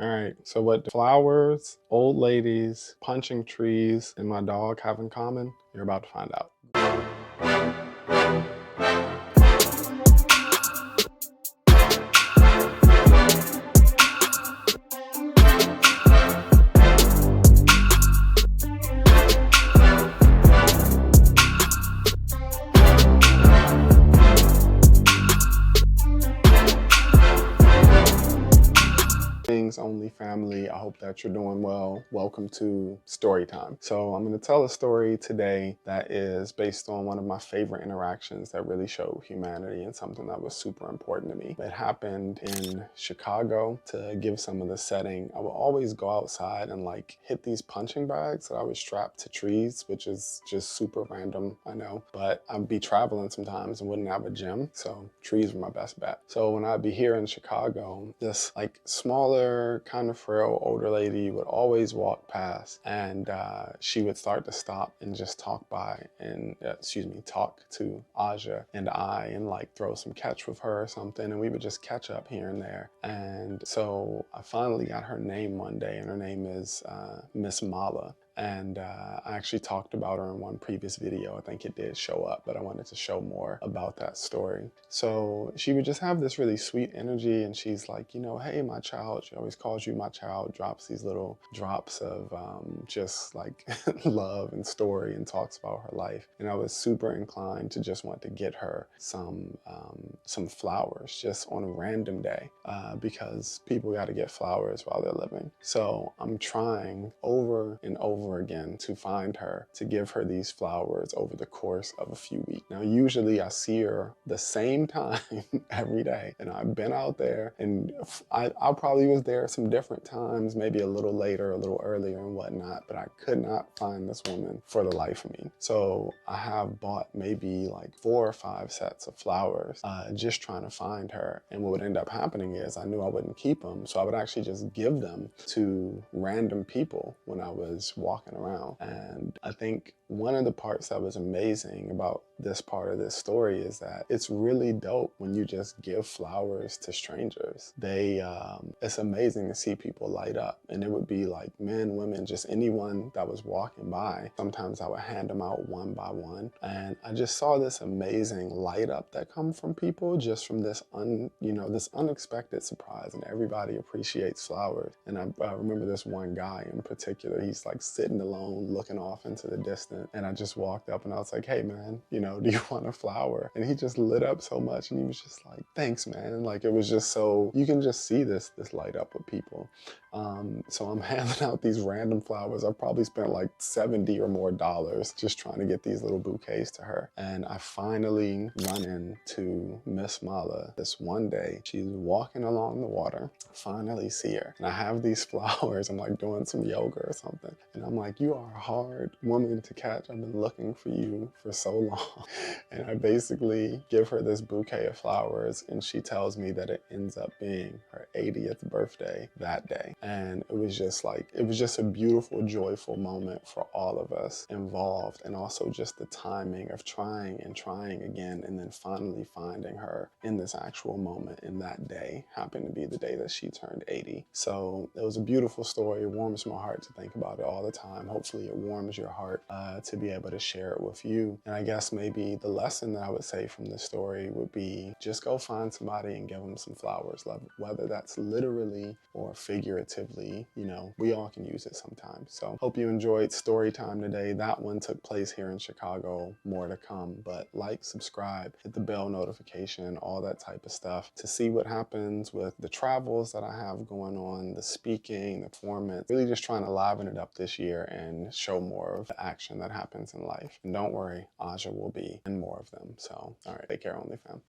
All right, so what do flowers, old ladies, punching trees, and my dog have in common? You're about to find out. Only family, I hope that you're doing well. Welcome to story time. So I'm going to tell a story today that is based on one of my favorite interactions that really showed humanity and something that was super important to me. It happened in Chicago. To give some of the setting, I would always go outside and like hit these punching bags that I was strapped to trees, which is just super random, I know, but I'd be traveling sometimes and wouldn't have a gym, so trees were my best bet. So when I'd be here in Chicago, this like smaller kind of frail older lady would always walk past, and she would start to stop and just talk by and talk to Aja and I, and like throw some catch with her or something, and we would just catch up here and there. And so I finally got her name one day, and her name is Miss Mala. And I actually talked about her in one previous video. I think it did show up, but I wanted to show more about that story. So she would just have this really sweet energy, and she's like, you know, hey, my child. She always calls you my child, drops these little drops of just like love and story, and talks about her life. And I was super inclined to just want to get her some flowers just on a random day because people got to get flowers while they're living. So I'm trying over and over again to find her, to give her these flowers over the course of a few weeks. Now, usually I see her the same time every day, and I've been out there, and I probably was there some different times, maybe a little later, a little earlier and whatnot, but I could not find this woman for the life of me. So I have bought maybe like 4 or 5 sets of flowers, just trying to find her. And what would end up happening is I knew I wouldn't keep them, so I would actually just give them to random people when I was walking around. And I think one of the parts that was amazing about this part of this story is that it's really dope when you just give flowers to strangers. It's amazing to see people light up, and it would be like men, women, just anyone that was walking by. Sometimes I would hand them out one by one, and I just saw this amazing light up that come from people just from this this unexpected surprise. And everybody appreciates flowers. And I remember this one guy in particular. He's like sitting alone, looking off into the distance, and I just walked up and I was like, hey man, do you want a flower? And he just lit up so much, and he was just like, thanks man. Like, it was just so, you can just see this light up with people. So I'm handing out these random flowers. I've probably spent like $70 or more just trying to get these little bouquets to her. And I finally run into Miss Mala this one day. She's walking along the water. I finally see her, and I have these flowers. I'm like doing some yoga or something, and I'm like, you are a hard woman to catch. I've been looking for you for so long. And I basically give her this bouquet of flowers, and she tells me that it ends up being her 80th birthday that day. And it was just a beautiful, joyful moment for all of us involved. And also just the timing of trying and trying again, and then finally finding her in this actual moment. And that day happened to be the day that she turned 80. So it was a beautiful story. It warms my heart to think about it all the time. Hopefully it warms your heart to be able to share it with you. And I guess maybe the lesson that I would say from this story would be just go find somebody and give them some flowers, whether that's literally or figuratively. We all can use it sometimes. So hope you enjoyed story time today. That one took place here in Chicago. More to come, but like, subscribe, hit the bell notification, all that type of stuff to see what happens with the travels that I have going on, the speaking, the performance, really just trying to liven it up this year and show more of the action that happens in life. And don't worry, Aja will be in more of them. So, all right, take care, OnlyFam.